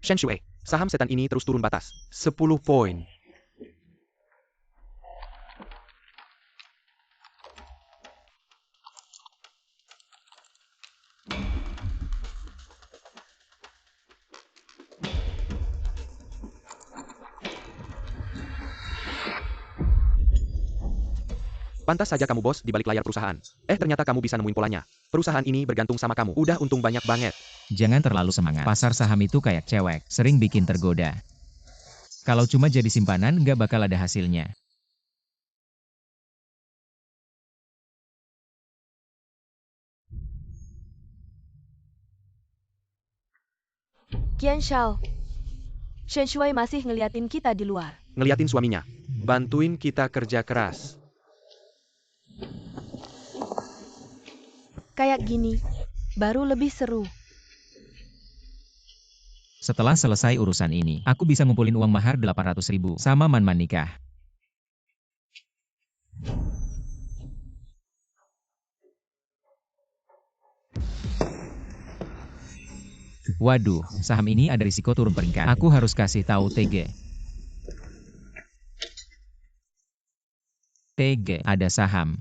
Shen Shui, saham setan ini terus turun batas. 10 poin. Pantas saja kamu bos di balik layar perusahaan. Ternyata kamu bisa nemuin polanya. Perusahaan ini bergantung sama kamu. Udah untung banyak banget. Jangan terlalu semangat. Pasar saham itu kayak cewek, sering bikin tergoda. Kalau cuma jadi simpanan, nggak bakal ada hasilnya. Qian Shao, Shen Shui masih ngeliatin kita di luar. Ngeliatin suaminya. Bantuin kita kerja keras. Kayak gini, baru lebih seru. Setelah selesai urusan ini, aku bisa ngumpulin uang mahar 800.000 sama Man-Man nikah. Waduh, saham ini ada risiko turun peringkat. Aku harus kasih tahu TG. TG, ada saham.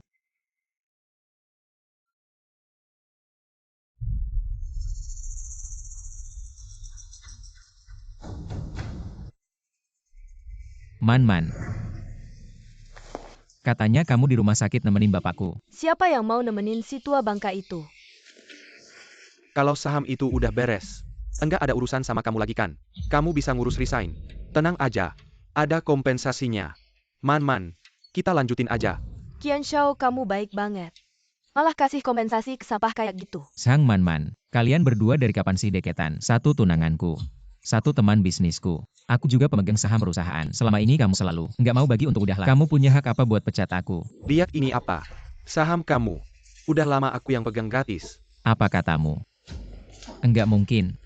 Man-Man. Katanya kamu di rumah sakit nemenin bapakku. Siapa yang mau nemenin si tua bangka itu? Kalau saham itu udah beres, enggak ada urusan sama kamu lagi kan? Kamu bisa ngurus resign. Tenang aja. Ada kompensasinya. Man-Man, kita lanjutin aja. Qian Shao, kamu baik banget. Malah kasih kompensasi ke sampah kayak gitu. Sang Man-Man, kalian berdua dari kapan sih deketan? Satu tunanganku. Satu teman bisnisku. Aku juga pemegang saham perusahaan. Selama ini kamu selalu nggak mau bagi untuk udahlah. Kamu punya hak apa buat pecat aku? Lihat ini apa? Saham kamu. Udah lama aku yang pegang gratis. Apa katamu? Enggak mungkin.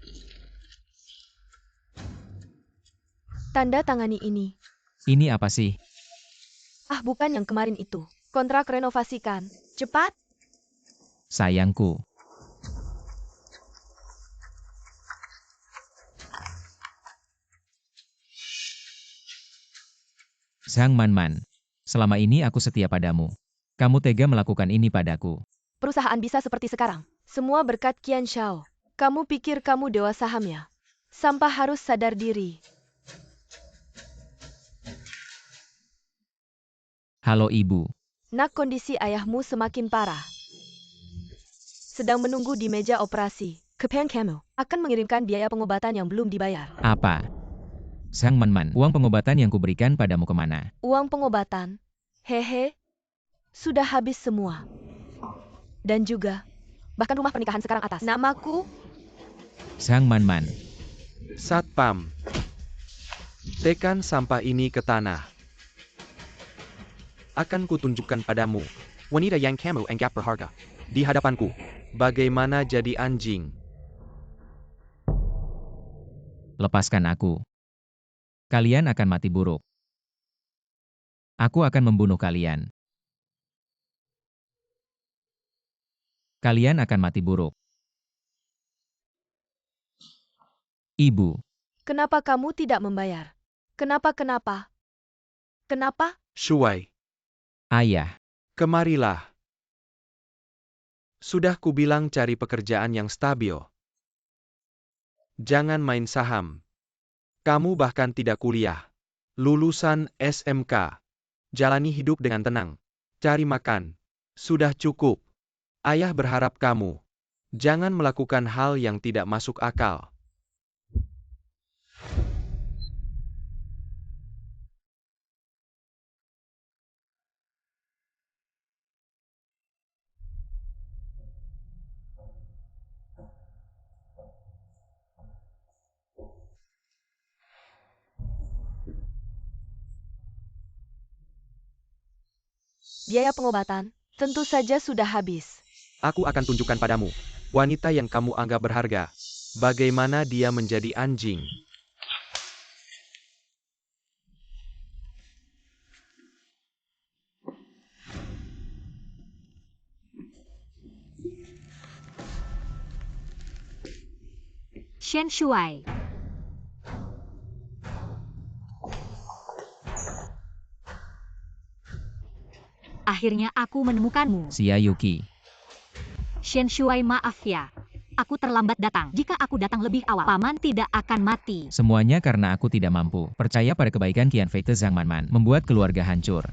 Tanda tangani ini. Ini apa sih? Ah, bukan yang kemarin itu. Kontrak renovasi kan? Cepat. Sayangku. Sang Man-Man, selama ini aku setia padamu. Kamu tega melakukan ini padaku. Perusahaan bisa seperti sekarang. Semua berkat Qian Shao. Kamu pikir kamu dewa saham ya? Sampah harus sadar diri. Halo ibu. Nak, kondisi ayahmu semakin parah. Sedang menunggu di meja operasi. Kepen kamu akan mengirimkan biaya pengobatan yang belum dibayar. Apa? Sang Man-Man, uang pengobatan yang kuberikan padamu kemana? Uang pengobatan? Hehe. Sudah habis semua. Dan juga, bahkan rumah pernikahan sekarang atas namaku. Sang Man-Man, Satpam. Tekan sampah ini ke tanah. Akan kutunjukkan padamu. Wanita yang kamu anggap berharga. Di hadapanku. Bagaimana jadi anjing. lepaskan aku. Kalian akan mati buruk. Aku akan membunuh kalian. Kalian akan mati buruk. Ibu, Kenapa kamu tidak membayar? Kenapa? Kenapa? Shuai. ayah, Kemarilah. Sudah kubilang cari pekerjaan yang stabil. Jangan main saham. Kamu bahkan tidak kuliah. Lulusan SMK. Jalani hidup dengan tenang. Cari makan. Sudah cukup. Ayah berharap kamu. Jangan melakukan hal yang tidak masuk akal. Biaya pengobatan tentu saja sudah habis. Aku akan tunjukkan padamu. Wanita yang kamu anggap berharga. Bagaimana dia menjadi anjing. Shen Shuai. Akhirnya aku menemukanmu. Xia Yuki. Shen Shuai, maaf ya. Aku terlambat datang. Jika aku datang lebih awal, paman tidak akan mati. Semuanya karena aku tidak mampu. Percaya pada kebaikan Qian Fei Zhang Manman. Membuat keluarga hancur.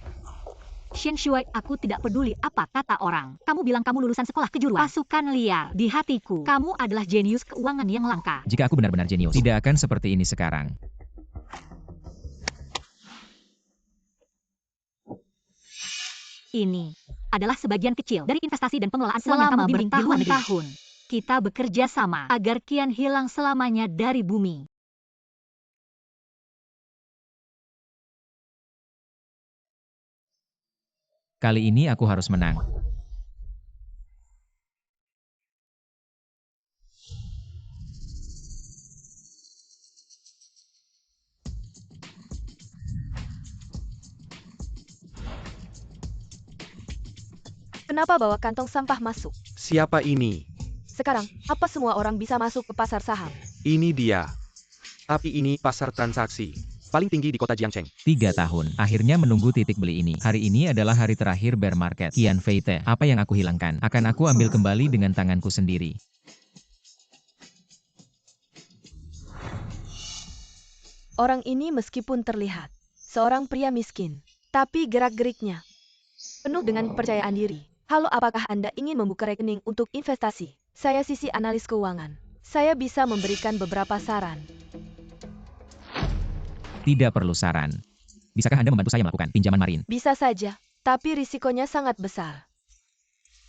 Shen Shuai, aku tidak peduli apa kata orang. Kamu bilang kamu lulusan sekolah kejuruan. Pasukan liar. Di hatiku, kamu adalah jenius keuangan yang langka. Jika aku benar-benar jenius, tidak akan seperti ini sekarang. Ini adalah sebagian kecil dari investasi dan pengelolaan selama bertahun-tahun. Kita bekerja sama agar Qian hilang selamanya dari bumi. Kali ini aku harus menang. Kenapa bawa kantong sampah masuk? Siapa ini? Sekarang, apa semua orang bisa masuk ke pasar saham? Ini dia. Tapi ini pasar transaksi. Paling tinggi di kota Jiangcheng. 3 tahun. Akhirnya menunggu titik beli ini. Hari ini adalah hari terakhir bear market. Qian Fei Te, apa yang aku hilangkan? Akan aku ambil kembali dengan tanganku sendiri. Orang ini meskipun terlihat seorang pria miskin, tapi gerak-geriknya penuh dengan kepercayaan diri. Halo, apakah Anda ingin membuka rekening untuk investasi? Saya sisi analis keuangan. Saya bisa memberikan beberapa saran. Tidak perlu saran. Bisakah Anda membantu saya melakukan pinjaman marin? Bisa saja, tapi risikonya sangat besar.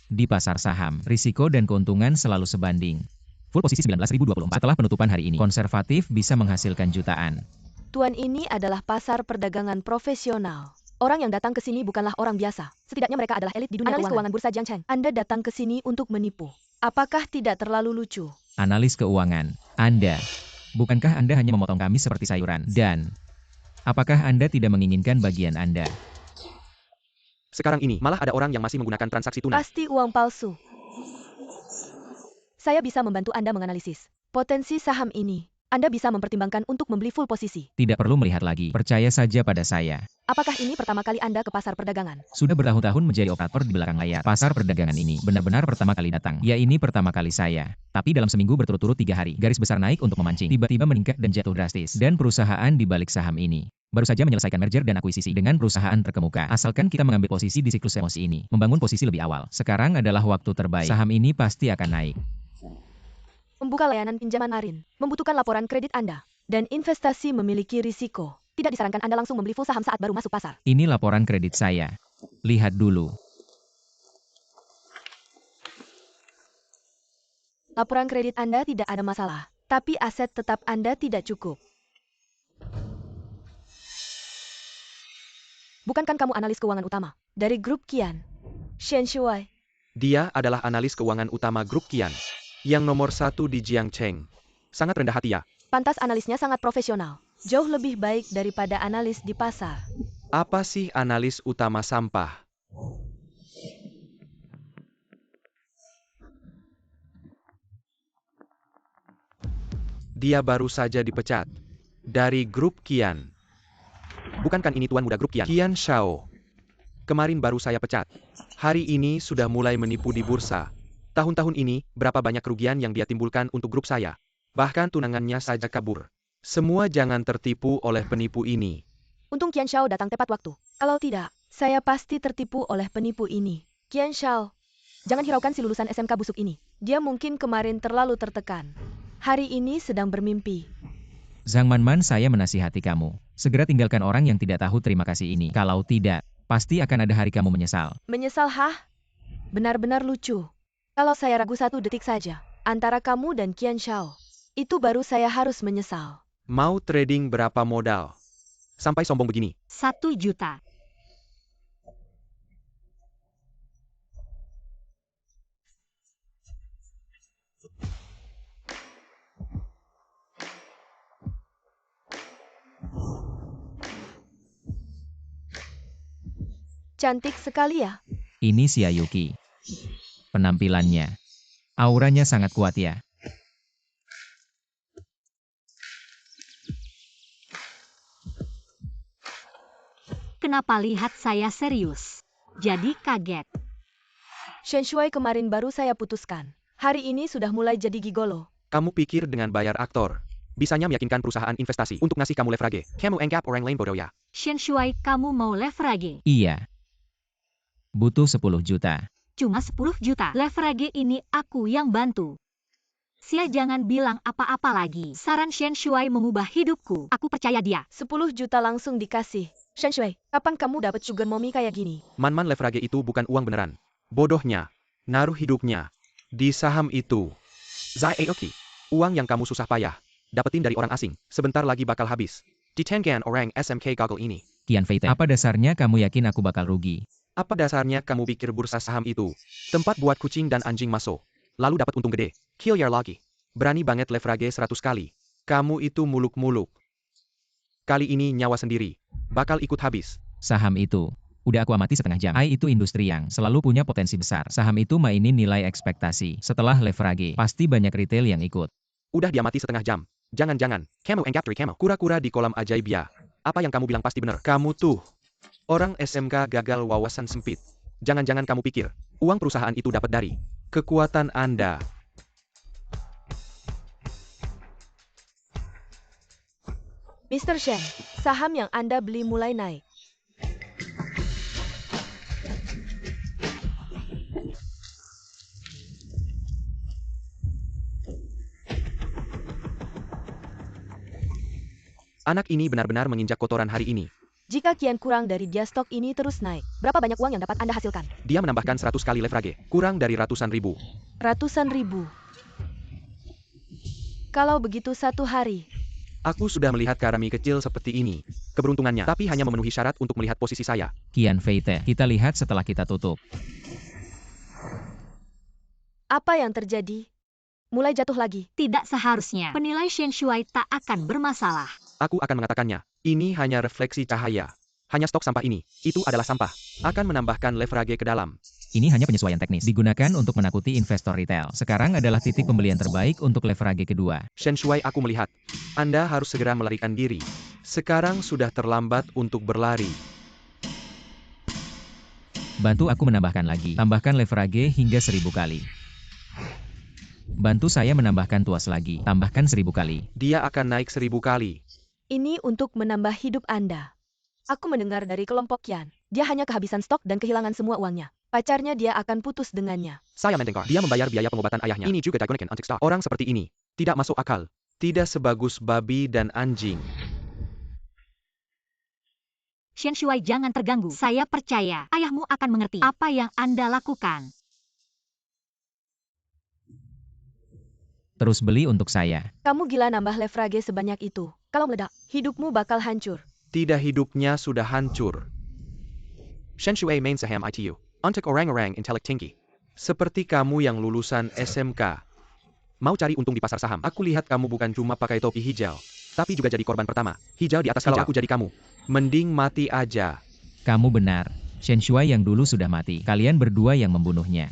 Di pasar saham, risiko dan keuntungan selalu sebanding. Full posisi 19.024 setelah penutupan hari ini. Konservatif bisa menghasilkan jutaan. Tuan, ini adalah pasar perdagangan profesional. Orang yang datang ke sini bukanlah orang biasa. Setidaknya mereka adalah elit di dunia analis keuangan bursa Jiangcheng. Anda datang ke sini untuk menipu. Apakah tidak terlalu lucu? Analis keuangan. Anda. Bukankah Anda hanya memotong kami seperti sayuran? Dan apakah Anda tidak menginginkan bagian Anda? Sekarang ini, malah ada orang yang masih menggunakan transaksi tunai. Pasti uang palsu. Saya bisa membantu Anda menganalisis potensi saham ini. Anda bisa mempertimbangkan untuk membeli full posisi. Tidak perlu melihat lagi. Percaya saja pada saya. Apakah ini pertama kali Anda ke pasar perdagangan? Sudah bertahun-tahun menjadi operator di belakang layar. Pasar perdagangan ini benar-benar pertama kali datang. Ya, ini pertama kali saya. Tapi dalam seminggu berturut-turut 3 hari, garis besar naik untuk memancing. Tiba-tiba meningkat dan jatuh drastis. Dan perusahaan di balik saham ini baru saja menyelesaikan merger dan akuisisi dengan perusahaan terkemuka. Asalkan kita mengambil posisi di siklus emosi ini, membangun posisi lebih awal. Sekarang adalah waktu terbaik. Saham ini pasti akan naik. Membuka layanan pinjaman marin membutuhkan laporan kredit Anda. Dan investasi memiliki risiko. Tidak disarankan Anda langsung membeli full saham saat baru masuk pasar. Ini laporan kredit saya. Lihat dulu. Laporan kredit Anda tidak ada masalah, tapi aset tetap Anda tidak cukup. Bukankah kamu analis keuangan utama dari grup Qian? Shen Shuai. Dia adalah analis keuangan utama grup Qian. Yang nomor 1 di Jiangcheng. Sangat rendah hati ya. Pantas analisnya sangat profesional. Jauh lebih baik daripada analis di pasar. Apa sih analis utama sampah? Dia baru saja dipecat dari grup Qian. Bukankah ini tuan muda grup Qian? Qian Shao. Kemarin baru saya pecat. Hari ini sudah mulai menipu di bursa. Tahun-tahun ini, berapa banyak kerugian yang dia timbulkan untuk grup saya. Bahkan tunangannya saja kabur. Semua jangan tertipu oleh penipu ini. Untung Qian Shao datang tepat waktu. Kalau tidak, saya pasti tertipu oleh penipu ini. Qian Shao, jangan hiraukan si lulusan SMK busuk ini. Dia mungkin kemarin terlalu tertekan. Hari ini sedang bermimpi. Zhang Manman, saya menasihati kamu. Segera tinggalkan orang yang tidak tahu terima kasih ini. Kalau tidak, pasti akan ada hari kamu menyesal. Menyesal, hah? Benar-benar lucu. Kalau saya ragu 1 detik saja, antara kamu dan Qian Shao, itu baru saya harus menyesal. Mau trading berapa modal? Sampai sombong begini. 1 juta. Cantik sekali ya. Ini Xia Yuki. Penampilannya. Auranya sangat kuat ya. Kenapa lihat saya serius? jadi kaget. Shen Shuai kemarin baru saya putuskan. Hari ini sudah mulai jadi gigolo. Kamu pikir dengan bayar aktor, bisanya meyakinkan perusahaan investasi untuk ngasih kamu leverage. Kamu anggap orang lain bodoh ya? Shen Shuai, kamu mau leverage? Iya. Butuh 10 juta. Cuma 10 juta. Leverage ini aku yang bantu. Sia jangan bilang apa-apa lagi. Saran Shen Shuai mengubah hidupku. Aku percaya dia. 10 juta langsung dikasih. Shen Shuai, kapan kamu dapat sugar mommy kayak gini? Man leverage itu bukan uang beneran. Bodohnya, naruh hidupnya di saham itu. Zai Aoki, uang yang kamu susah payah dapetin dari orang asing, sebentar lagi bakal habis. Ditengan orang SMK gagal ini. Qian Fei Te, apa dasarnya kamu yakin aku bakal rugi? Apa dasarnya kamu pikir bursa saham itu tempat buat kucing dan anjing masuk, lalu dapat untung gede? Kill lagi. Berani banget leverage 100 kali. Kamu itu muluk-muluk. Kali ini nyawa sendiri bakal ikut habis. Saham itu. Udah aku amati setengah jam. AI itu industri yang selalu punya potensi besar. Saham itu mainin nilai ekspektasi. Setelah leverage, pasti banyak retail yang ikut. Udah diamati setengah jam. Jangan-jangan, kamu anggap kamu kura-kura di kolam ajaib ya. Apa yang kamu bilang pasti benar. Kamu tuh orang SMK gagal wawasan sempit. Jangan-jangan kamu pikir uang perusahaan itu dapat dari kekuatan Anda. Mr. Shen, saham yang Anda beli mulai naik. Anak ini benar-benar menginjak kotoran hari ini. Jika kian kurang dari dia stok ini terus naik, berapa banyak uang yang dapat Anda hasilkan? Dia menambahkan 100 kali leverage, kurang dari ratusan ribu. Ratusan ribu. Kalau begitu satu hari. Aku sudah melihat karami kecil seperti ini. Keberuntungannya, tapi hanya memenuhi syarat untuk melihat posisi saya. Qian Fei Te, kita lihat setelah kita tutup. Apa yang terjadi? Mulai jatuh lagi. Tidak seharusnya. Penilai Shen Shuai tak akan bermasalah. Aku akan mengatakannya, ini hanya refleksi cahaya. Hanya stok sampah ini, itu adalah sampah. Akan menambahkan leverage ke dalam. Ini hanya penyesuaian teknis. Digunakan untuk menakuti investor retail. Sekarang adalah titik pembelian terbaik untuk leverage kedua. Shen Shuai, aku melihat. Anda harus segera melarikan diri. Sekarang sudah terlambat untuk berlari. Bantu aku menambahkan lagi. Tambahkan leverage hingga 1000 kali. Bantu saya menambahkan tuas lagi. Tambahkan 1000 kali. Dia akan naik 1000 kali. Ini untuk menambah hidup Anda. Aku mendengar dari kelompok Qian. Dia hanya kehabisan stok dan kehilangan semua uangnya. Pacarnya dia akan putus dengannya. Saya mendengar dia membayar biaya pengobatan ayahnya. Ini juga digunakan untuk stok. Orang seperti ini tidak masuk akal. Tidak sebagus babi dan anjing. Shen Shuai, jangan terganggu. Saya percaya ayahmu akan mengerti apa yang Anda lakukan. Terus beli untuk saya. Kamu gila nambah leverage sebanyak itu. Kalau meledak, hidupmu bakal hancur. Tidak, hidupnya sudah hancur. Shen Shuai main saham ITU. Untuk orang-orang intelek tinggi. Seperti kamu yang lulusan SMK. Mau cari untung di pasar saham. Aku lihat kamu bukan cuma pakai topi hijau. Tapi juga jadi korban pertama. Hijau di atas hijau. Kalau aku jadi kamu, mending mati aja. Kamu benar. Shen Shuai yang dulu sudah mati. Kalian berdua yang membunuhnya.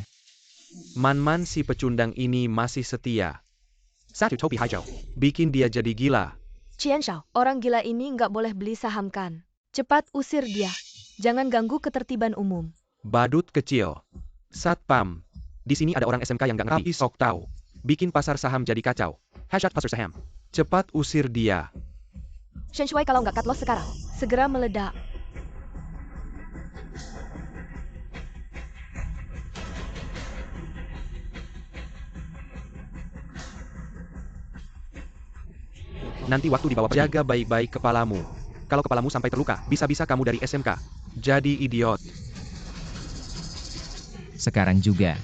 Man si pecundang ini masih setia. Satu topi hijau. Bikin dia jadi gila. Qian Shao, orang gila ini nggak boleh beli saham kan? Cepat usir dia. Jangan ganggu ketertiban umum. Badut kecil. Satpam. Di sini ada orang SMK yang nggak ngerti. Tapi sok tahu. Bikin pasar saham jadi kacau. Hashtag pasar saham. Cepat usir dia. Shen Shuai, kalau nggak cut loss sekarang, segera meledak. Nanti waktu dibawa pergi, jaga baik-baik kepalamu. Kalau kepalamu sampai terluka, bisa-bisa kamu dari SMK. Jadi idiot. Sekarang juga.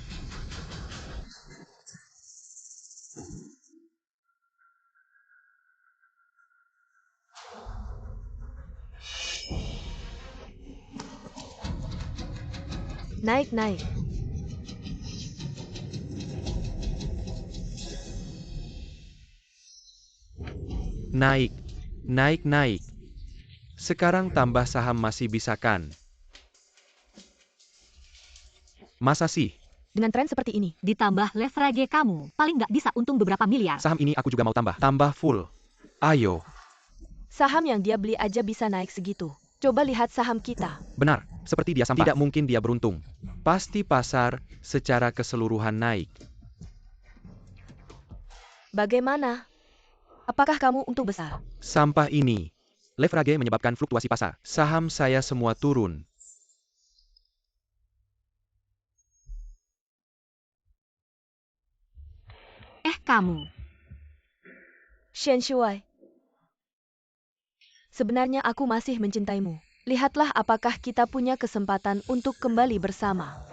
Naik. Naik. Sekarang tambah saham masih bisa kan? Masa sih? Dengan tren seperti ini, Ditambah leverage kamu, paling nggak bisa untung beberapa miliar. Saham ini aku juga mau tambah. Tambah full. Ayo. saham yang dia beli aja bisa naik segitu. Coba lihat saham kita. Benar, seperti dia sampah. Tidak mungkin dia beruntung. Pasti pasar secara keseluruhan naik. Bagaimana? Apakah kamu untung besar? Sampah ini. Leverage menyebabkan fluktuasi pasar. Saham saya semua turun. Kamu. Shen Shuai. Sebenarnya aku masih mencintaimu. Lihatlah apakah kita punya kesempatan untuk kembali bersama.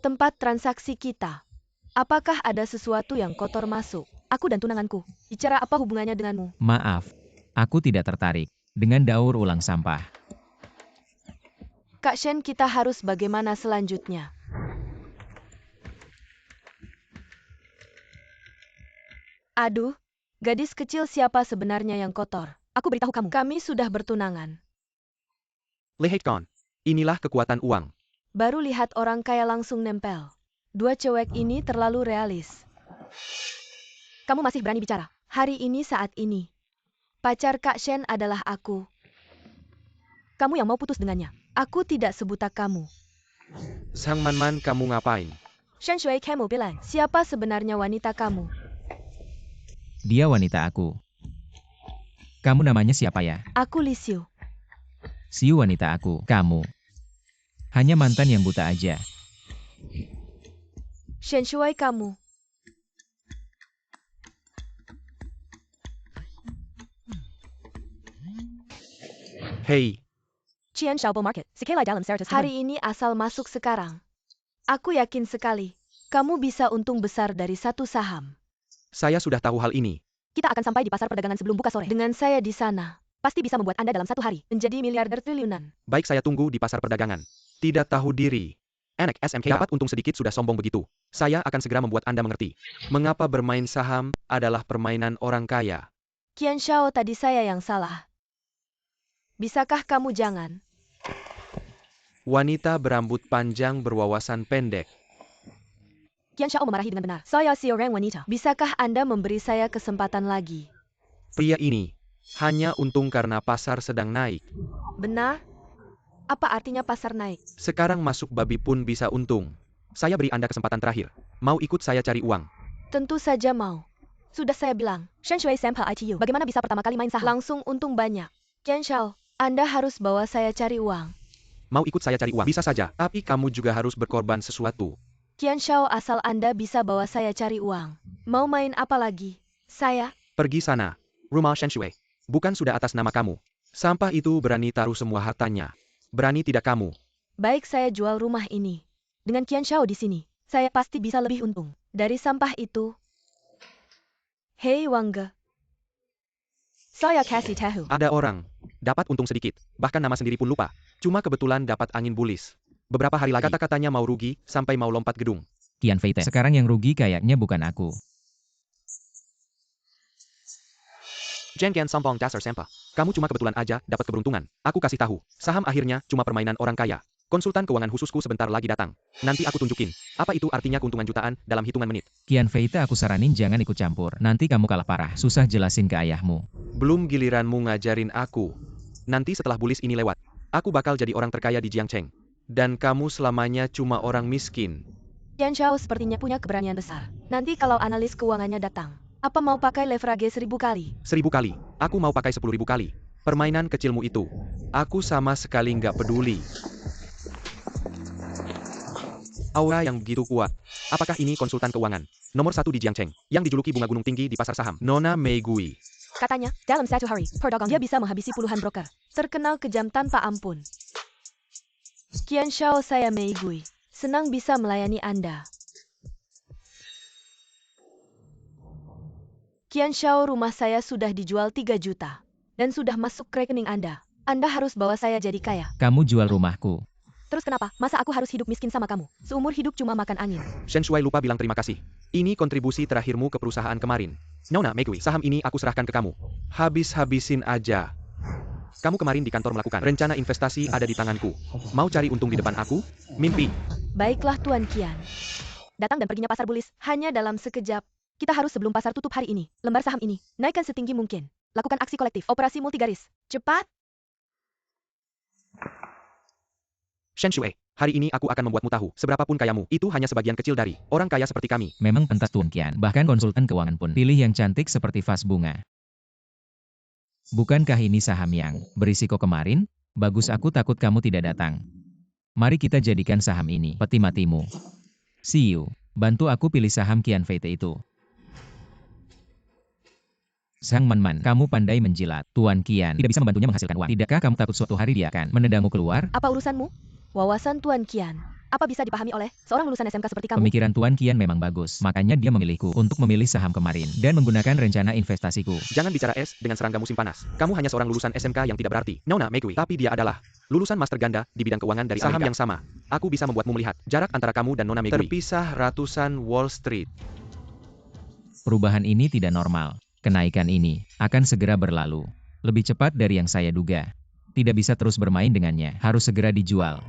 Tempat transaksi kita. Apakah ada sesuatu yang kotor masuk? Aku dan tunanganku. Bicara apa hubungannya denganmu? Maaf, aku tidak tertarik dengan daur ulang sampah. Kak Shen, kita harus bagaimana selanjutnya? Aduh, gadis kecil siapa sebenarnya yang kotor? Aku beritahu kamu, kami sudah bertunangan. Lehekon. Inilah kekuatan uang. Baru lihat orang kaya langsung nempel. Dua cewek ini terlalu realis. Kamu masih berani bicara? Hari ini saat ini. Pacar Kak Shen adalah aku. Kamu yang mau putus dengannya. Aku tidak sebuta kamu. Sang Man-Man, kamu ngapain? Shen Shui, kamu bilang, siapa sebenarnya wanita kamu? Dia wanita aku. Kamu namanya siapa ya? Aku Li Xiu. Siu wanita aku. Kamu hanya mantan yang buta aja. Shen Shui, kamu. Hei, Qian Xiaobo Market, sekali dalam Certus. Hari ini asal masuk sekarang. Aku yakin sekali, kamu bisa untung besar dari satu saham. saya sudah tahu hal ini. Kita akan sampai di pasar perdagangan sebelum buka sore. Dengan saya di sana, pasti bisa membuat Anda dalam satu hari menjadi miliarder triliunan. Baik, saya tunggu di pasar perdagangan. Tidak tahu diri. Enak SMK dapat untung sedikit sudah sombong begitu. Saya akan segera membuat Anda mengerti. Mengapa bermain saham adalah permainan orang kaya. Qian Xiao, tadi saya yang salah. Bisakah kamu jangan? Wanita berambut panjang berwawasan pendek. Qian Xiao memarahi dengan benar. Saya seorang wanita. Bisakah Anda memberi saya kesempatan lagi? Pria ini hanya untung karena pasar sedang naik. Benar? Apa artinya pasar naik? Sekarang masuk babi pun bisa untung. Saya beri Anda kesempatan terakhir. Mau ikut saya cari uang? Tentu saja mau. Sudah saya bilang, Shen Shui Sampa ITU. Bagaimana bisa pertama kali main saham? Langsung untung banyak. Qian Xiao, Anda harus bawa saya cari uang. Mau ikut saya cari uang? Bisa saja, tapi kamu juga harus berkorban sesuatu. Qian Xiao, asal Anda bisa bawa saya cari uang. Mau main apa lagi? Saya? Pergi sana. Rumah Shen Shui. Bukan sudah atas nama kamu. Sampah itu berani taruh semua hartanya. Berani tidak kamu? Baik, saya jual rumah ini. Dengan Qian Xiao di sini, saya pasti bisa lebih untung. Dari sampah itu. Hei Wangge. Saya kasih tahu. Ada orang. Dapat untung sedikit. Bahkan nama sendiri pun lupa. Cuma kebetulan dapat angin bulis. Beberapa hari lagi kata-katanya mau rugi, sampai mau lompat gedung. Qian Fei Te. Sekarang yang rugi kayaknya bukan aku. Jen Qian Sampong Dasar Sempa. Kamu cuma kebetulan aja dapat keberuntungan. Aku kasih tahu. Saham akhirnya cuma permainan orang kaya. Konsultan keuangan khususku sebentar lagi datang. Nanti aku tunjukin. Apa itu artinya keuntungan jutaan dalam hitungan menit. Qian Fei Te, aku saranin jangan ikut campur. Nanti kamu kalah parah. Susah jelasin ke ayahmu. Belum giliranmu ngajarin aku. Nanti setelah bulis ini lewat, aku bakal jadi orang terkaya di Jiangcheng. Dan kamu selamanya cuma orang miskin. Qian Xiao sepertinya punya keberanian besar. Nanti kalau analis keuangannya datang, apa mau pakai leverage 1000 kali? 1000 kali. Aku mau pakai 10.000 kali. Permainan kecilmu itu. Aku sama sekali nggak peduli. Aura yang begitu kuat. Apakah ini konsultan keuangan? Nomor 1 di Jiangcheng, yang dijuluki bunga gunung tinggi di pasar saham. Nona Mei Gui. Katanya, dalam satu hari, perdagang dia bisa menghabisi puluhan broker. Terkenal kejam tanpa ampun. Qian Xiao, saya Mei Gui. Senang bisa melayani Anda. Qian Xiao, rumah saya sudah dijual 3 juta. Dan sudah masuk ke rekening Anda. Anda harus bawa saya jadi kaya. Kamu jual rumahku. Terus kenapa? Masa aku harus hidup miskin sama kamu? Seumur hidup cuma makan angin. Shen Shui lupa bilang terima kasih. Ini kontribusi terakhirmu ke perusahaan kemarin. Nona Mei Gui, saham ini aku serahkan ke kamu. Habis-habisin aja. Kamu kemarin di kantor melakukan rencana investasi ada di tanganku. Mau cari untung di depan aku? Mimpi. Baiklah Tuan Qian. Datang dan perginya pasar bulis hanya dalam sekejap. Kita harus sebelum pasar tutup hari ini. Lembar saham ini, naikkan setinggi mungkin. Lakukan aksi kolektif, operasi multigaris. Cepat! Shen Shui, hari ini aku akan membuatmu tahu, seberapapun kayamu, itu hanya sebagian kecil dari orang kaya seperti kami. Memang pantas Tuan Qian, bahkan konsultan keuangan pun pilih yang cantik seperti vas bunga. Bukankah ini saham yang berisiko kemarin? Bagus, aku takut kamu tidak datang. Mari kita jadikan saham ini peti matimu. See you. Bantu aku pilih saham Qian Feite itu. Sang Man, kamu pandai menjilat. Tuan Qian tidak bisa membantunya menghasilkan uang. Tidakkah kamu takut suatu hari dia akan menendangmu keluar? Apa urusanmu? Wawasan Tuan Qian, apa bisa dipahami oleh seorang lulusan SMK seperti kamu? Pemikiran Tuan Qian memang bagus, makanya dia memilihku untuk memilih saham kemarin dan menggunakan rencana investasiku. Jangan bicara es dengan serangga musim panas. Kamu hanya seorang lulusan SMK yang tidak berarti. Nona Megui, tapi dia adalah lulusan master ganda di bidang keuangan dari saham yang sama. Aku bisa membuatmu melihat jarak antara kamu dan Nona Megui terpisah ratusan Wall Street. Perubahan ini tidak normal. Kenaikan ini akan segera berlalu. Lebih cepat dari yang saya duga. Tidak bisa terus bermain dengannya, harus segera dijual.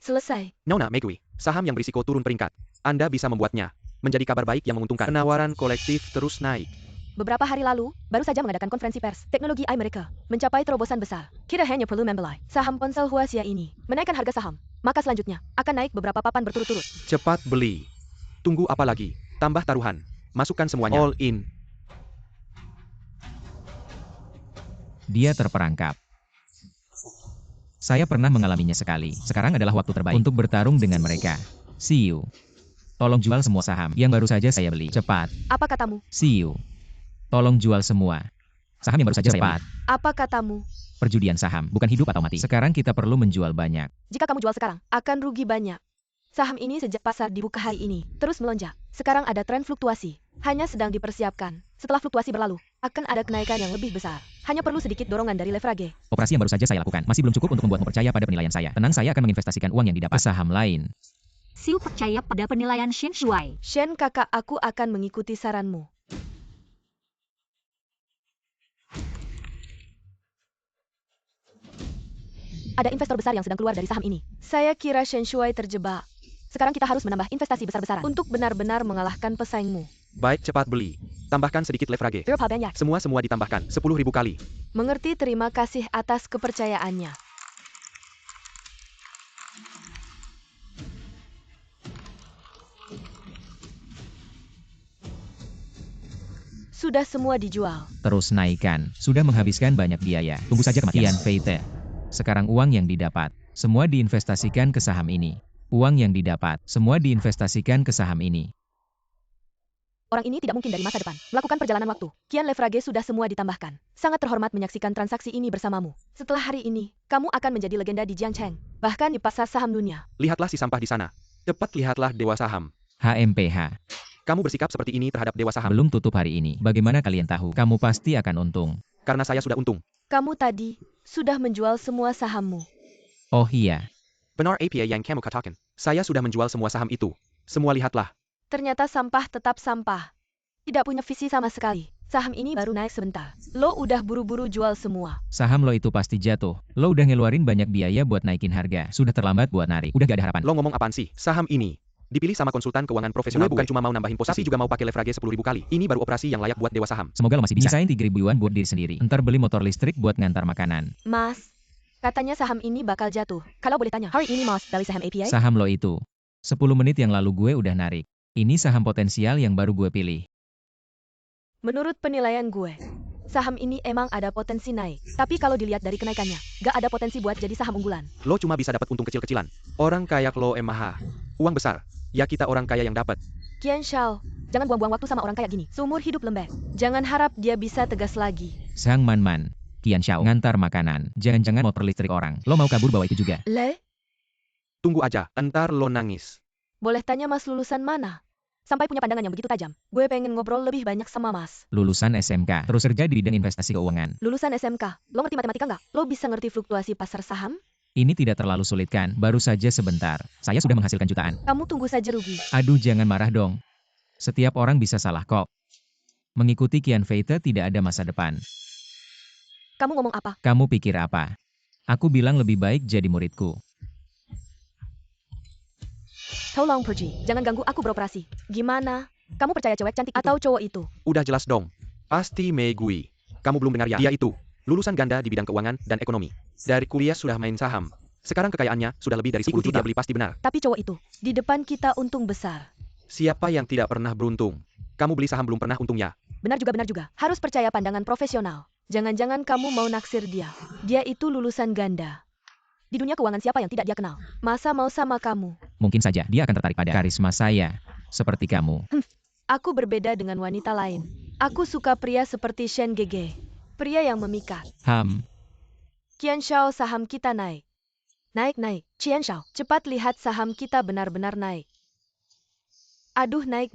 Selesai. Nona Megui, saham yang berisiko turun peringkat. Anda bisa membuatnya menjadi kabar baik yang menguntungkan. Penawaran kolektif terus naik. Beberapa hari lalu, baru saja mengadakan konferensi pers, teknologi mereka mencapai terobosan besar. Kita hanya perlu membeli saham ponsel Huaxia ini, menaikkan harga saham. Maka selanjutnya, akan naik beberapa papan berturut-turut. Cepat beli. Tunggu apa lagi? Tambah taruhan. Masukkan semuanya. All in. Dia terperangkap. Saya pernah mengalaminya sekali. Sekarang adalah waktu terbaik untuk bertarung dengan mereka. See you. Tolong jual semua saham yang baru saja saya beli. Cepat. Apa katamu? See you. Tolong jual semua saham yang baru saja saya beli. Apa katamu? Perjudian saham, bukan hidup atau mati. Sekarang kita perlu menjual banyak. Jika kamu jual sekarang, akan rugi banyak. Saham ini sejak pasar dibuka hari ini, terus melonjak. Sekarang ada tren fluktuasi. Hanya sedang dipersiapkan. Setelah fluktuasi berlalu, akan ada kenaikan yang lebih besar. Hanya perlu sedikit dorongan dari leverage. Operasi yang baru saja saya lakukan masih belum cukup untuk membuatmu percaya pada penilaian saya. Tenang, saya akan menginvestasikan uang yang didapat ke saham lain. Siu percaya pada penilaian Shen Shui. Shen kakak, aku akan mengikuti saranmu. Ada investor besar yang sedang keluar dari saham ini. Saya kira Shen Shui terjebak. Sekarang kita harus menambah investasi besar-besaran untuk benar-benar mengalahkan pesaingmu. Baik, cepat beli. Tambahkan sedikit leverage. Berapa banyak? Semua ditambahkan 10.000 kali. Mengerti, terima kasih atas kepercayaannya. Sudah semua dijual. Terus naikkan. Sudah menghabiskan banyak biaya. Tunggu saja kematian. Qian Feite. Sekarang uang yang didapat, semua diinvestasikan ke saham ini. Uang yang didapat, semua diinvestasikan ke saham ini. Orang ini tidak mungkin dari masa depan melakukan perjalanan waktu. Qian leverage sudah semua ditambahkan. Sangat terhormat menyaksikan transaksi ini bersamamu. Setelah hari ini, kamu akan menjadi legenda di Jiangcheng, bahkan di pasar saham dunia. Lihatlah si sampah di sana. Cepat lihatlah dewa saham. HMPH. Kamu bersikap seperti ini terhadap dewa saham. Belum tutup hari ini. Bagaimana kalian tahu? Kamu pasti akan untung. Karena saya sudah untung. Kamu tadi sudah menjual semua sahammu. Oh iya. Benar apa yang kamu katakan. Saya sudah menjual semua saham itu. Semua lihatlah. Ternyata sampah tetap sampah. Tidak punya visi sama sekali. Saham ini baru naik sebentar. Lo udah buru-buru jual semua. Saham lo itu pasti jatuh. Lo udah ngeluarin banyak biaya buat naikin harga. Sudah terlambat buat narik. Udah gak ada harapan. Lo ngomong apaan sih? Saham ini dipilih sama konsultan keuangan profesional, bukan cuma mau nambahin posisi, tapi juga mau pakai leverage 10.000 kali. Ini baru operasi yang layak buat dewa saham. Semoga lo masih bisa. Desain 3.000 yuan buat diri sendiri. Ntar beli motor listrik buat ngantar makanan. Mas, katanya saham ini bakal jatuh. Kalau boleh tanya, hari ini Mas beli saham API? Saham lo itu 10 menit yang lalu gue udah narik. Ini saham potensial yang baru gue pilih. Menurut penilaian gue, saham ini emang ada potensi naik. Tapi kalau dilihat dari kenaikannya, gak ada potensi buat jadi saham unggulan. Lo cuma bisa dapat untung kecil-kecilan. Orang kaya lo MH. Uang besar. Ya kita orang kaya yang dapat. Qian Shao, jangan buang-buang waktu sama orang kayak gini. Seumur hidup lembek. Jangan harap dia bisa tegas lagi. Sang Man, Qian Shao ngantar makanan. Jangan-jangan motor listrik orang. Lo mau kabur bawa itu juga? Tunggu aja, entar lo nangis. Boleh tanya Mas lulusan mana? Sampai punya pandangan yang begitu tajam. Gue pengen ngobrol lebih banyak sama Mas. Lulusan SMK, terus kerja di bidang investasi keuangan. Lulusan SMK, lo ngerti matematika nggak? Lo bisa ngerti fluktuasi pasar saham? Ini tidak terlalu sulit kan? Baru saja sebentar. Saya sudah menghasilkan jutaan. Kamu tunggu saja rugi. Aduh, jangan marah dong. Setiap orang bisa salah kok. Mengikuti Qian Feite tidak ada masa depan. Kamu ngomong apa? Kamu pikir apa? Aku bilang lebih baik jadi muridku. Tolong pergi, jangan ganggu aku beroperasi. Gimana? Kamu percaya cewek cantik atau cowok itu? Udah jelas dong. Pasti Megui. Kamu belum dengar ya? Dia itu lulusan ganda di bidang keuangan dan ekonomi. Dari kuliah sudah main saham. Sekarang kekayaannya sudah lebih dari 10 juta beli pasti benar. Tapi cowok itu, di depan kita untung besar. Siapa yang tidak pernah beruntung? Kamu beli saham belum pernah untung ya? Benar juga. Harus percaya pandangan profesional. Jangan-jangan kamu mau naksir dia. Dia itu lulusan ganda. Di dunia keuangan siapa yang tidak dia kenal? Masa mau sama kamu? Mungkin saja dia akan tertarik pada karisma saya. Seperti kamu. Aku berbeda dengan wanita lain. Aku suka pria seperti Shen Gege. Pria yang memikat. Qian Shao, saham kita naik. Naik. Qian Shao, cepat lihat saham kita benar-benar naik. Aduh, naik.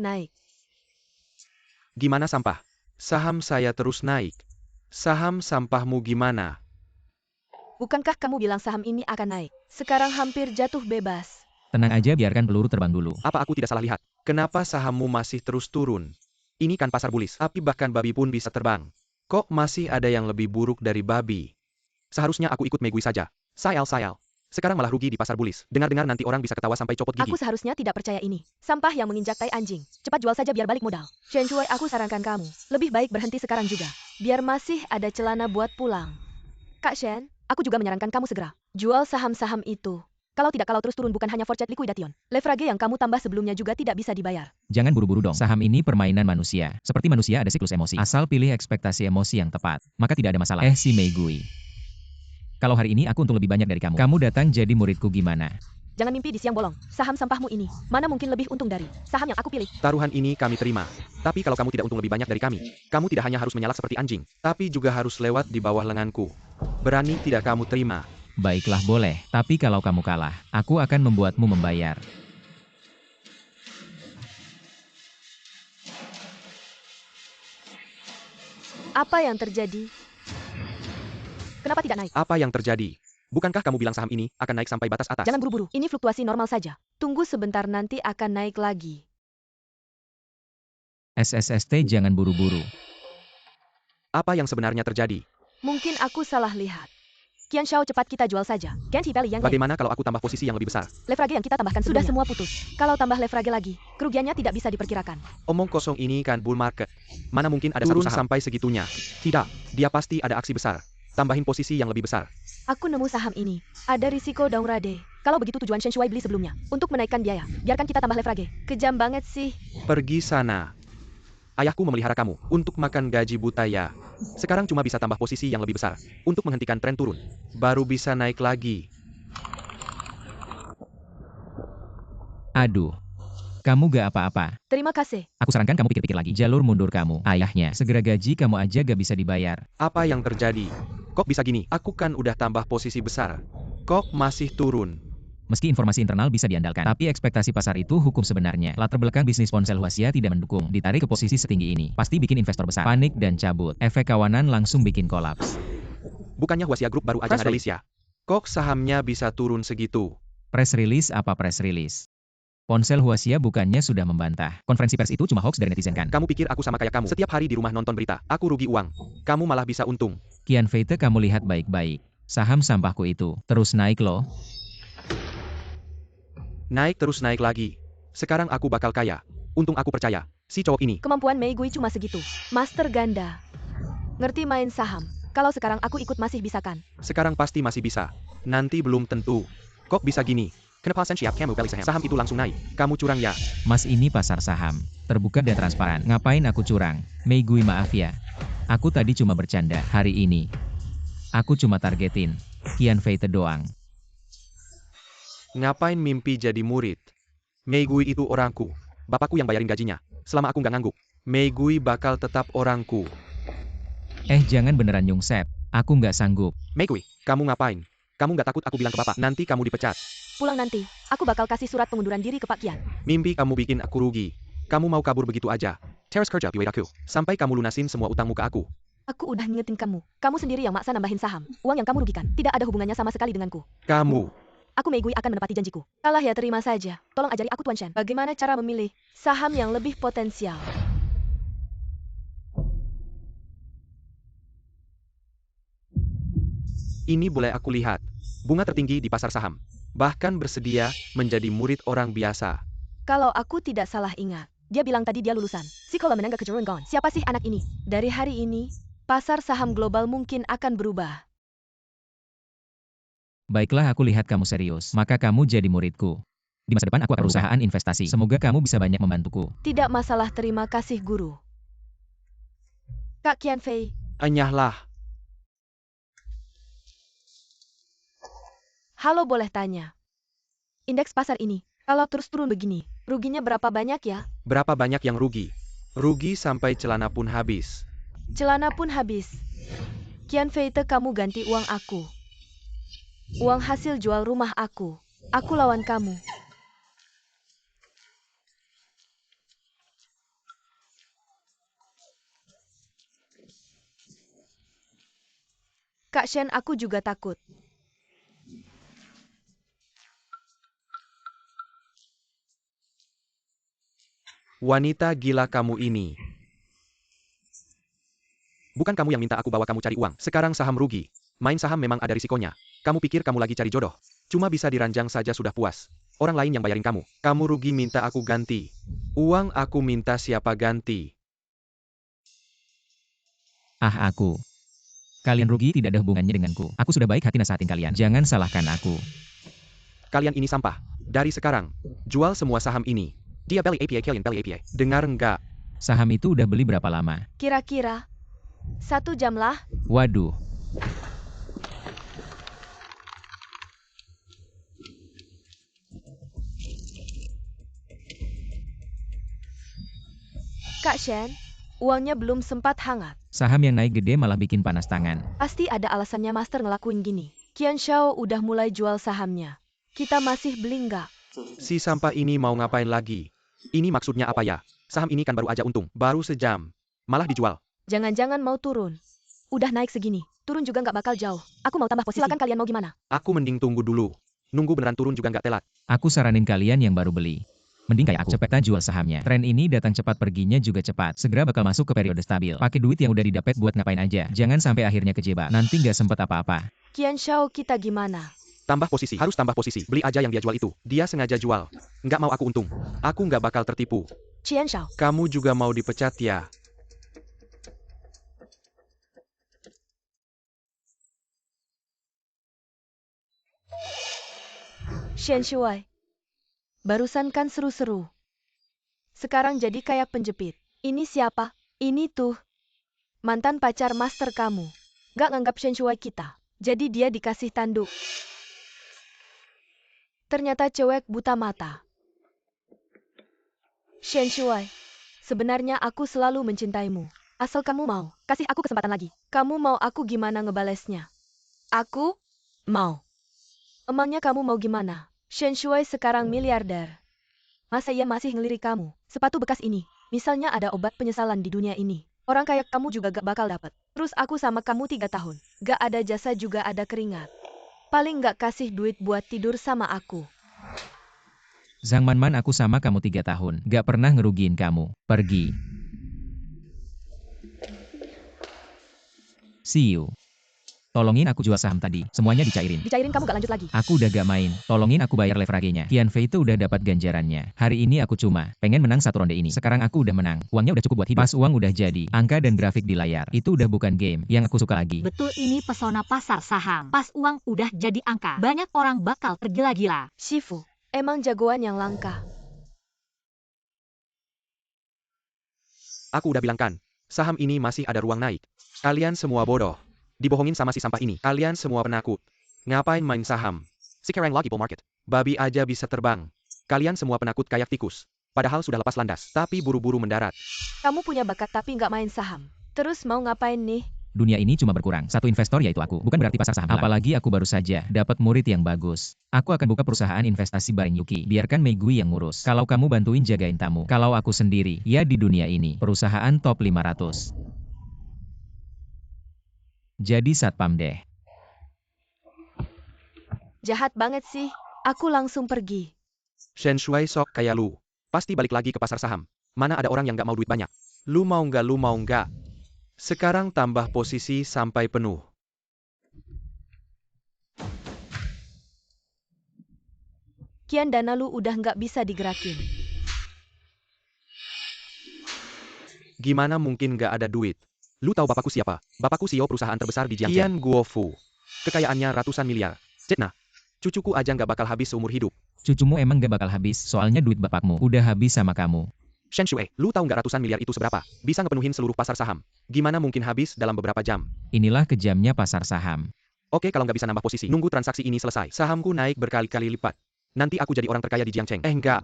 Gimana sampah? Saham saya terus naik. Saham sampahmu gimana? Bukankah kamu bilang saham ini akan naik? Sekarang hampir jatuh bebas. Tenang aja, biarkan peluru terbang dulu. Apa aku tidak salah lihat? Kenapa sahammu masih terus turun? Ini kan pasar bulis. Api bahkan babi pun bisa terbang. Kok masih ada yang lebih buruk dari babi? Seharusnya aku ikut Megui saja. Sayal. Sekarang malah rugi di pasar bulis. Dengar-dengar nanti orang bisa ketawa sampai copot gigi. Aku seharusnya tidak percaya ini. Sampah yang menginjak tai anjing. Cepat jual saja biar balik modal. Shen Shuai, aku sarankan kamu. Lebih baik berhenti sekarang juga. Biar masih ada celana buat pulang. Kak Shen, aku juga menyarankan kamu segera jual saham-saham itu. Kalau terus turun bukan hanya forced liquidation. Leverage yang kamu tambah sebelumnya juga tidak bisa dibayar. Jangan buru-buru dong. Saham ini permainan manusia. Seperti manusia ada siklus emosi. Asal pilih ekspektasi emosi yang tepat, maka tidak ada masalah. Si Megui. Kalau hari ini aku untung lebih banyak dari kamu. Kamu datang jadi muridku gimana? Jangan mimpi di siang bolong. Saham sampahmu ini, mana mungkin lebih untung dari saham yang aku pilih. Taruhan ini kami terima. Tapi kalau kamu tidak untung lebih banyak dari kami, kamu tidak hanya harus menyalak seperti anjing, tapi juga harus lewat di bawah lenganku. Berani tidak kamu terima? Baiklah, boleh. Tapi kalau kamu kalah, aku akan membuatmu membayar. Apa yang terjadi? Kenapa tidak naik? Apa yang terjadi? Bukankah kamu bilang saham ini akan naik sampai batas atas? Jangan buru-buru, ini fluktuasi normal saja. Tunggu sebentar, nanti akan naik lagi. SSST, jangan buru-buru. Apa yang sebenarnya terjadi? Mungkin aku salah lihat. Qian Shao, cepat kita jual saja. Ganti value yang lain. Bagaimana kalau aku tambah posisi yang lebih besar? Leverage yang kita tambahkan sudah semua putus. Kalau tambah leverage lagi, kerugiannya tidak bisa diperkirakan. Omong kosong, ini kan bull market. Mana mungkin ada turun sampai segitunya? Tidak, dia pasti ada aksi besar. Tambahin posisi yang lebih besar. Aku nemu saham ini. Ada risiko downgrade. Kalau begitu tujuan Shen Shuai beli sebelumnya. Untuk menaikkan biaya. Biarkan kita tambah leverage. Kejam banget sih. Pergi sana. Ayahku memelihara kamu untuk makan gaji buta ya. Sekarang cuma bisa tambah posisi yang lebih besar. Untuk menghentikan tren turun. Baru bisa naik lagi. Aduh. Kamu gak apa-apa. Terima kasih. Aku sarankan kamu pikir-pikir lagi. Jalur mundur kamu. Ayahnya. Segera gaji kamu aja gak bisa dibayar. Apa yang terjadi? Kok bisa gini? Aku kan udah tambah posisi besar. Kok masih turun? Meski informasi internal bisa diandalkan, tapi ekspektasi pasar itu hukum sebenarnya. Latar belakang bisnis ponsel Huaxia tidak mendukung. Ditarik ke posisi setinggi ini, pasti bikin investor besar panik dan cabut. Efek kawanan langsung bikin kolaps. Bukannya Huaxia Group baru aja ada rilis ya? Kok sahamnya bisa turun segitu? Press release apa press release? Ponsel Huaxia bukannya sudah membantah. Konferensi pers itu cuma hoax dari netizen kan? Kamu pikir aku sama kayak kamu? Setiap hari di rumah nonton berita, aku rugi uang. Kamu malah bisa untung. Qian Feite, kamu lihat baik-baik. Saham sampahku itu terus naik loh. Naik terus naik lagi. Sekarang aku bakal kaya. Untung aku percaya. Si cowok ini. Kemampuan Megui cuma segitu. Master ganda. Ngerti main saham. Kalau sekarang aku ikut masih bisa kan? Sekarang pasti masih bisa. Nanti belum tentu. Kok bisa gini? Kenapa Sen Siap kamu beli saham itu langsung naik? Kamu curang ya? Mas, ini pasar saham. Terbuka dan transparan. Ngapain aku curang? Megui, maaf ya. Aku tadi cuma bercanda. Hari ini aku cuma targetin Qian Feite doang. Ngapain mimpi jadi murid? Megui itu orangku. Bapakku yang bayarin gajinya. Selama aku nggak ngangguk, Megui bakal tetap orangku. Jangan beneran nyungsep. Aku nggak sanggup. Megui, kamu ngapain? Kamu nggak takut aku bilang ke bapak, nanti kamu dipecat? Pulang nanti, aku bakal kasih surat pengunduran diri ke Pak Qian. Mimpi kamu bikin aku rugi. Kamu mau kabur begitu aja. Terus kerja piwet aku. Sampai kamu lunasin semua utangmu ke aku. Aku udah ngingetin kamu. Kamu sendiri yang maksa nambahin saham. Uang yang kamu rugikan tidak ada hubungannya sama sekali denganku. Kamu. Aku Megui akan menepati janjiku. Salah ya, terima saja. Tolong ajari aku Tuan Shen. Bagaimana cara memilih saham yang lebih potensial. Ini boleh aku lihat. Bunga tertinggi di pasar saham. Bahkan bersedia menjadi murid orang biasa. Kalau aku tidak salah ingat, dia bilang tadi dia lulusan Sekolah Menengah Kejuruteraan. Siapa sih anak ini? Dari hari ini, pasar saham global mungkin akan berubah. Baiklah, aku lihat kamu serius. Maka kamu jadi muridku. Di masa depan aku akan perusahaan investasi. Semoga kamu bisa banyak membantuku. Tidak masalah, terima kasih guru. Kak Qianfei, Enyahlah. halo, boleh tanya. Indeks pasar ini, kalau terus turun begini, ruginya berapa banyak ya? Berapa banyak yang rugi? Rugi sampai celana pun habis. Celana pun habis. Qianfei, kamu ganti uang aku. Uang hasil jual rumah aku. Aku lawan kamu. Kak Shen, aku juga takut. Wanita gila kamu ini. Bukan kamu yang minta aku bawa kamu cari uang. Sekarang saham rugi. Main saham memang ada risikonya. Kamu pikir kamu lagi cari jodoh. Cuma bisa diranjang saja sudah puas. Orang lain yang bayarin kamu. Kamu rugi minta aku ganti. Uang aku minta siapa ganti? Ah, aku. Kalian rugi tidak ada hubungannya denganku. Aku sudah baik hati nasihatin kalian. Jangan salahkan aku. Kalian ini sampah. Dari sekarang, jual semua saham ini. Dia Belly API, kalian Belly API. Dengar enggak? Saham itu udah beli berapa lama? Kira-kira 1 jam lah. Waduh. Kak Shen, uangnya belum sempat hangat. Saham yang naik gede malah bikin panas tangan. Pasti ada alasannya Master ngelakuin gini. Qian Xiao udah mulai jual sahamnya. Kita masih beli nggak? Si sampah ini mau ngapain lagi? Ini maksudnya apa ya? Saham ini kan baru aja untung. Baru sejam. Malah dijual. Jangan-jangan mau turun. Udah naik segini, turun juga nggak bakal jauh. Aku mau tambah posisi. Silakan kalian mau gimana? Aku mending tunggu dulu. Nunggu beneran turun juga nggak telat. Aku saranin kalian yang baru beli. Mending kayak aku, cepetan jual sahamnya. Tren ini datang cepat perginya juga cepat. Segera bakal masuk ke periode stabil. Pakai duit yang udah didapat buat ngapain aja. Jangan sampai akhirnya kejebak. Nanti nggak sempet apa-apa. Qian Xiao, kita gimana? Tambah posisi. Harus tambah posisi. Beli aja yang dia jual itu. Dia sengaja jual. Nggak mau aku untung. Aku nggak bakal tertipu. Qian Xiao, Kamu juga mau dipecat ya? Shen Shuai. Barusan kan seru-seru. Sekarang jadi kayak penjepit. Ini siapa? Ini tuh mantan pacar Master kamu. Nggak nganggap Shen Shuai kita. Jadi dia dikasih tanduk. Ternyata cewek buta mata. Shen Shuai, sebenarnya aku selalu mencintaimu. Asal kamu mau, kasih aku kesempatan lagi. Kamu mau aku gimana ngebalesnya? Aku mau. Emangnya kamu mau gimana? Shen Shuai sekarang miliarder. Masa ia masih ngelirik kamu? Sepatu bekas ini, misalnya ada obat penyesalan di dunia ini. Orang kayak kamu juga gak bakal dapet. Terus aku sama kamu 3 tahun. Gak ada jasa juga ada keringat. Paling gak kasih duit buat tidur sama aku. Zhang Man, aku sama kamu 3 tahun. Gak pernah ngerugiin kamu. Pergi. See you. Tolongin aku jual saham tadi. Semuanya dicairin. Dicairin kamu gak lanjut lagi. Aku udah gak main. Tolongin aku bayar leverage-nya. Qianfei itu udah dapat ganjarannya. Hari ini aku cuma pengen menang 1 ronde ini. Sekarang aku udah menang. Uangnya udah cukup buat hidup. Pas uang udah jadi, angka dan grafik di layar. Itu udah bukan game yang aku suka lagi. Betul, ini pesona pasar saham. Pas uang udah jadi angka, banyak orang bakal tergila-gila. Shifu, emang jagoan yang langka. Aku udah bilang kan, saham ini masih ada ruang naik. Kalian semua bodoh. Dibohongin sama si sampah ini. Kalian semua penakut. Ngapain main saham? Sekarang lagi bull market. Babi aja bisa terbang. Kalian semua penakut kayak tikus. Padahal sudah lepas landas, tapi buru-buru mendarat. Kamu punya bakat tapi nggak main saham. Terus mau ngapain nih? Dunia ini cuma berkurang. Satu investor yaitu aku. Bukan berarti pasar saham. Apalagi aku baru saja dapat murid yang bagus. Aku akan buka perusahaan investasi bareng Yuki. Biarkan Meigui yang ngurus. Kalau kamu bantuin jagain tamu. Kalau aku sendiri, ya di dunia ini. Perusahaan top 500. Jadi satpam deh. Jahat banget sih. Aku langsung pergi. Shen Shuai sok kayak lu. Pasti balik lagi ke pasar saham. Mana ada orang yang nggak mau duit banyak. Lu mau nggak? Sekarang tambah posisi sampai penuh. Kian dana lu udah nggak bisa digerakin. Gimana mungkin nggak ada duit? Lu tahu bapakku siapa? Bapakku CEO perusahaan terbesar di Jiangxi. Qian Guofu. Kekayaannya ratusan miliar. Cetna, Cucuku aja nggak bakal habis seumur hidup. Cucumu emang gak bakal habis, soalnya duit bapakmu udah habis sama kamu. Shen Shui, lu tahu nggak ratusan miliar itu seberapa? Bisa ngepenuhin seluruh pasar saham. Gimana mungkin habis dalam beberapa jam? Inilah kejamnya pasar saham. Oke, kalau nggak bisa nambah posisi, nunggu transaksi ini selesai. Sahamku naik berkali-kali lipat. Nanti aku jadi orang terkaya di Jiangcheng. Enggak.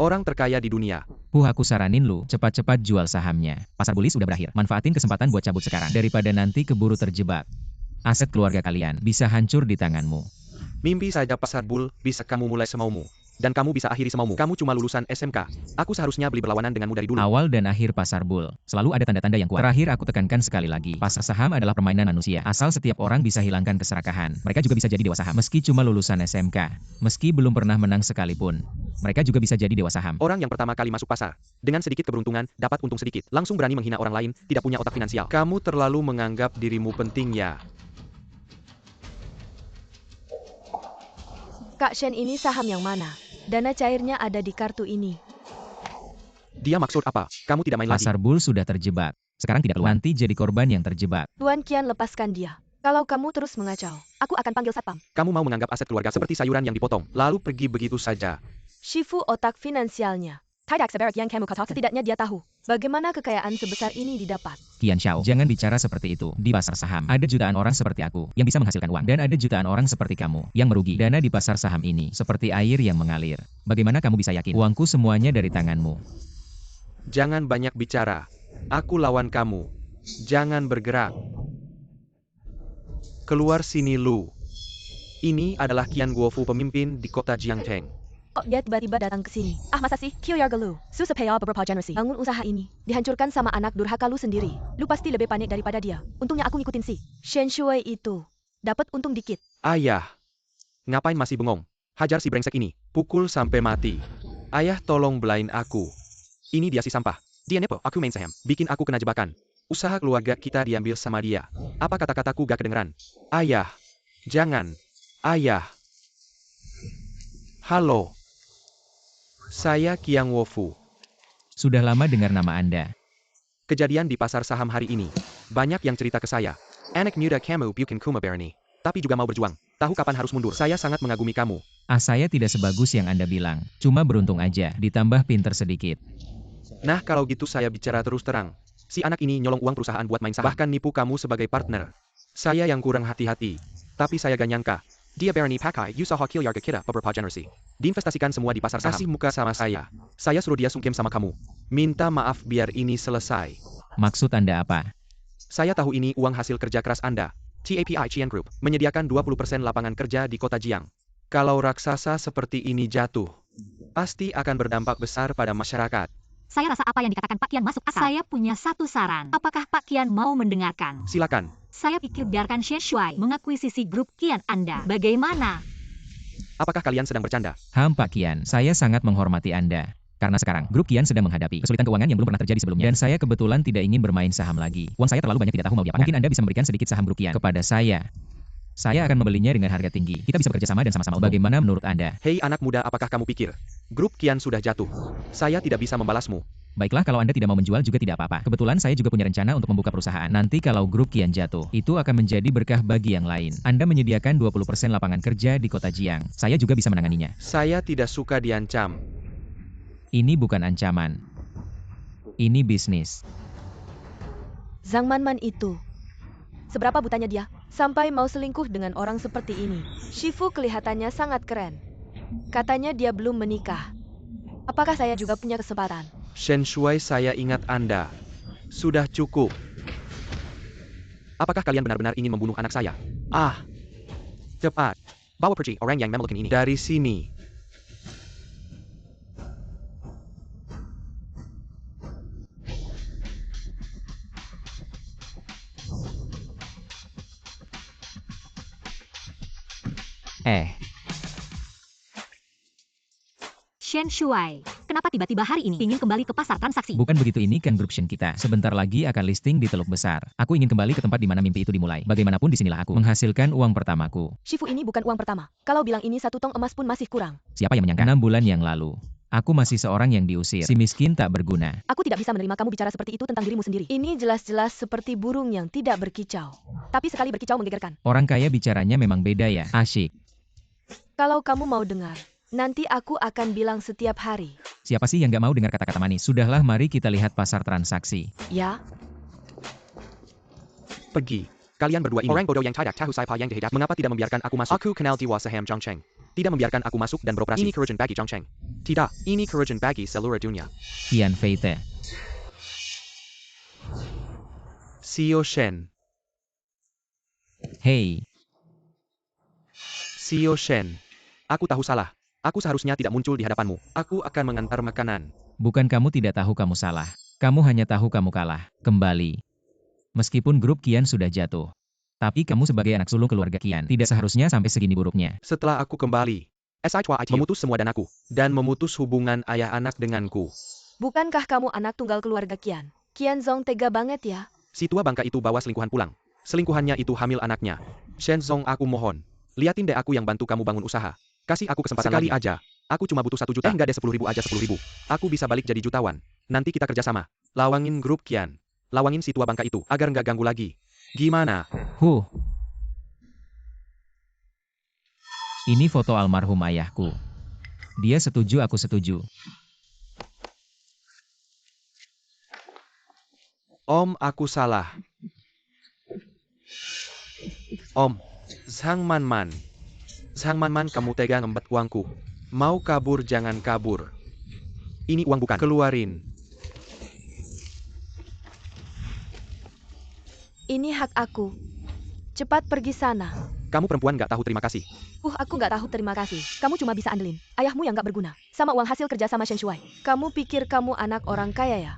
Orang terkaya di dunia. Aku saranin lu, cepat-cepat jual sahamnya. Pasar bullish udah berakhir. Manfaatin kesempatan buat cabut sekarang. Daripada nanti keburu terjebak. Aset keluarga kalian bisa hancur di tanganmu. Mimpi saja pasar bull, bisa kamu mulai semaumu. Dan kamu bisa akhiri semaumu. Kamu cuma lulusan SMK. Aku seharusnya beli berlawanan denganmu dari dulu. Awal dan akhir pasar bull. Selalu ada tanda-tanda yang kuat. Terakhir aku tekankan sekali lagi. Pasar saham adalah permainan manusia. Asal setiap orang bisa hilangkan keserakahan. Mereka juga bisa jadi dewa saham. Meski cuma lulusan SMK. Meski belum pernah menang sekalipun. Mereka juga bisa jadi dewa saham. Orang yang pertama kali masuk pasar. Dengan sedikit keberuntungan, dapat untung sedikit. Langsung berani menghina orang lain, tidak punya otak finansial. Kamu terlalu menganggap dirimu penting ya. Kak Shen, ini saham yang mana? Dana cairnya ada di kartu ini. Dia maksud apa? Kamu tidak main lagi. Pasar bull sudah terjebak. Sekarang tidak keluar. Nanti jadi korban yang terjebak. Tuan Qian, lepaskan dia. Kalau kamu terus mengacau, aku akan panggil satpam. Kamu mau menganggap aset keluarga seperti sayuran yang dipotong, lalu pergi begitu saja. Shifu otak finansialnya. Setidaknya dia tahu bagaimana kekayaan sebesar ini didapat. Qian Xiao, jangan bicara seperti itu. Di pasar saham, ada jutaan orang seperti aku yang bisa menghasilkan uang. Dan ada jutaan orang seperti kamu yang merugi. Dana di pasar saham ini seperti air yang mengalir. Bagaimana kamu bisa yakin? Uangku semuanya dari tanganmu. Jangan banyak bicara. Aku lawan kamu. Jangan bergerak. Keluar sini lu. Ini adalah Qian Guofu, pemimpin di kota Jiangcheng. Oh, dia tiba-tiba datang ke sini. Ah, masa sih? Kyuyargalu. Susah payah beberapa generasi. Bangun usaha ini. Dihancurkan sama anak durhaka lu sendiri. Lu pasti lebih panik daripada dia. Untungnya aku ngikutin si Shen Shui itu. Dapat untung dikit. Ayah. Ngapain masih bengong? Hajar si brengsek ini. Pukul sampai mati. Ayah, tolong belain aku. Ini dia si sampah. Dia nepo, aku main saham. Bikin aku kena jebakan. Usaha keluarga kita diambil sama dia. Apa kata-kataku gak kedengeran? Ayah. Jangan. Ayah. Halo. Saya Qian Guofu. Sudah lama dengar nama Anda. Kejadian di pasar saham hari ini. Banyak yang cerita ke saya. Anak muda kamu bukan kumaberni. Tapi juga mau berjuang. Tahu kapan harus mundur. Saya sangat mengagumi kamu. Saya tidak sebagus yang Anda bilang. Cuma beruntung aja, ditambah pinter sedikit. Nah, kalau gitu saya bicara terus terang. Si anak ini nyolong uang perusahaan buat main saham. Bahkan nipu kamu sebagai partner. Saya yang kurang hati-hati. Tapi saya gak nyangka. Dia berani pakai usaha keluarga kita beberapa generasi. Diinvestasikan semua di pasar saham. Kasih muka sama saya. Saya suruh dia sungkem sama kamu. Minta maaf biar ini selesai. Maksud Anda apa? Saya tahu ini uang hasil kerja keras Anda. TAPI Qian Group menyediakan 20% lapangan kerja di kota Jiang. Kalau raksasa seperti ini jatuh, pasti akan berdampak besar pada masyarakat. Saya rasa apa yang dikatakan Pak Qian masuk akal. Saya punya satu saran. Apakah Pak Qian mau mendengarkan? Silakan. Saya pikir biarkan Shen Shui mengakuisisi grup Qian Anda. Bagaimana? Apakah kalian sedang bercanda? Pak Qian, saya sangat menghormati Anda. Karena sekarang, grup Qian sedang menghadapi kesulitan keuangan yang belum pernah terjadi sebelumnya. Dan saya kebetulan tidak ingin bermain saham lagi. Uang saya terlalu banyak, tidak tahu mau diapakan. Mungkin Anda bisa memberikan sedikit saham grup Qian kepada saya. Saya akan membelinya dengan harga tinggi. Kita bisa bekerja sama dan sama-sama. Bagaimana menurut Anda? Hei anak muda, apakah kamu pikir grup Qian sudah jatuh? Saya tidak bisa membalasmu. Baiklah, kalau Anda tidak mau menjual juga tidak apa-apa. Kebetulan saya juga punya rencana untuk membuka perusahaan. Nanti kalau grup Qian jatuh, itu akan menjadi berkah bagi yang lain. Anda menyediakan 20% lapangan kerja di kota Jiang. Saya juga bisa menanganinya. Saya tidak suka diancam. Ini bukan ancaman. Ini bisnis. Zhang Manman itu. Seberapa butanya dia? Sampai mau selingkuh dengan orang seperti ini. Shifu kelihatannya sangat keren. Katanya dia belum menikah. Apakah saya juga punya kesempatan? Shen Shui, saya ingat Anda. Sudah cukup. Apakah kalian benar-benar ingin membunuh anak saya? Ah. Cepat. Bawa pergi orang yang memelukkan ini. Dari sini. Shen Shui, kenapa tiba-tiba hari ini ingin kembali ke pasar transaksi? Bukan begitu, ini kan grup Shen kita. Sebentar lagi akan listing di Teluk Besar. Aku ingin kembali ke tempat di mana mimpi itu dimulai. Bagaimanapun disinilah aku menghasilkan uang pertamaku. Shifu, ini bukan uang pertama. Kalau bilang ini 1 tong emas pun masih kurang. Siapa yang menyangka? 6 bulan yang lalu. Aku masih seorang yang diusir. Si miskin tak berguna. Aku tidak bisa menerima kamu bicara seperti itu tentang dirimu sendiri. Ini jelas-jelas seperti burung yang tidak berkicau. Tapi sekali berkicau menggegerkan. Orang kaya bicaranya memang beda ya. Asyik. Kalau kamu mau dengar, nanti aku akan bilang setiap hari. Siapa sih yang nggak mau dengar kata-kata manis? Sudahlah, mari kita lihat pasar transaksi. Ya, Pergi. Kalian berdua ini. Orang bodoh yang tidak tahu siapa yang dihidap. Mengapa tidak membiarkan aku masuk? Aku kenal Dewa Saham Zhongcheng. Tidak membiarkan aku masuk dan beroperasi. Ini kerugian bagi Zhongcheng. Tidak, ini kerugian bagi seluruh dunia. Qian Feite. Xiao Shen. Hei, Xiao Shen. Aku tahu salah. Aku seharusnya tidak muncul di hadapanmu. Aku akan mengantar makanan. bukan kamu tidak tahu kamu salah. Kamu hanya tahu kamu kalah. Kembali. Meskipun grup Qian sudah jatuh. Tapi kamu sebagai anak sulung keluarga Qian tidak seharusnya sampai segini buruknya. Setelah aku kembali, SITY memutus semua danaku. Dan memutus hubungan ayah anak denganku. bukankah kamu anak tunggal keluarga Qian? Qian Zong tega banget ya. Si tua bangka itu bawa selingkuhan pulang. Selingkuhannya itu hamil anaknya. Shen Zong, aku mohon. Liatin deh aku yang bantu kamu bangun usaha. Kasih aku kesempatan sekali aja. Aku cuma butuh 1 juta. Enggak deh 10.000 aja 10.000. Aku bisa balik jadi jutawan. Nanti kita kerjasama. Lawangin grup Qian. Lawangin si tua bangka itu agar nggak ganggu lagi. Gimana? Ini foto almarhum ayahku. Dia setuju, aku setuju. Om, aku salah. Om, Zhang Manman. Zhang Manman, kamu tega ngembat uangku. Mau kabur jangan kabur. Ini uang bukan. Keluarin. Ini hak aku. Cepat pergi sana. Kamu perempuan nggak tahu terima kasih. Aku nggak tahu terima kasih. Kamu cuma bisa andelin ayahmu yang nggak berguna. Sama uang hasil kerja sama Shen Shuai. Kamu pikir kamu anak orang kaya ya?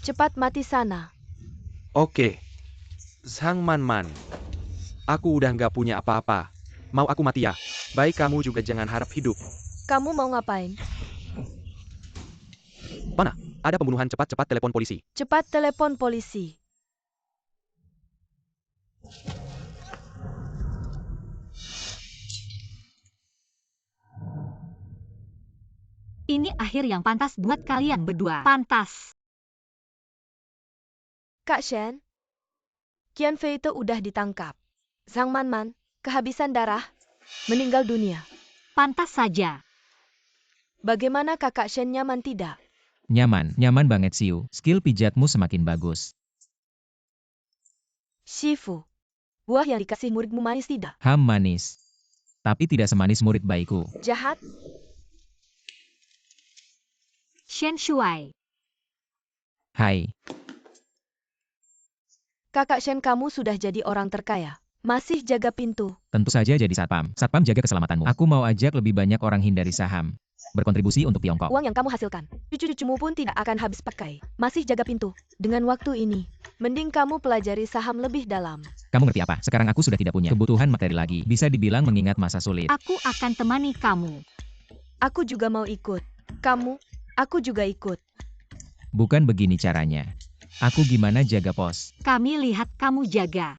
Cepat mati sana. Oke. Zhang Manman. Aku udah nggak punya apa-apa. Mau aku mati ya? Baik, kamu juga jangan harap hidup. Kamu mau ngapain? Mana? Ada pembunuhan, cepat-cepat telepon polisi. Cepat telepon polisi. Ini akhir yang pantas buat kalian berdua. Pantas. Kak Shen, Qian Fei itu udah ditangkap. Zhang Manman, kehabisan darah, meninggal dunia. Pantas saja. Bagaimana kakak Shen, nyaman tidak? Nyaman banget Siu. Skill pijatmu semakin bagus. Shifu, buah yang dikasih muridmu manis tidak? Manis. Tapi tidak semanis murid baikku. Jahat? Shen Shuai. Hai, Kakak Shen, kamu sudah jadi orang terkaya. Masih jaga pintu. tentu saja jadi satpam. Satpam jaga keselamatanmu. Aku mau ajak lebih banyak orang hindari saham. Berkontribusi untuk Tiongkok. Uang yang kamu hasilkan, cucu-cucumu pun tidak akan habis pakai. Masih jaga pintu. Dengan waktu ini, mending kamu pelajari saham lebih dalam. Kamu ngerti apa? Sekarang aku sudah tidak punya kebutuhan materi lagi. Bisa dibilang mengingat masa sulit. Aku akan temani kamu. Aku juga mau ikut. Kamu, aku juga ikut. Bukan begini caranya. Aku gimana jaga pos? Kami lihat kamu jaga.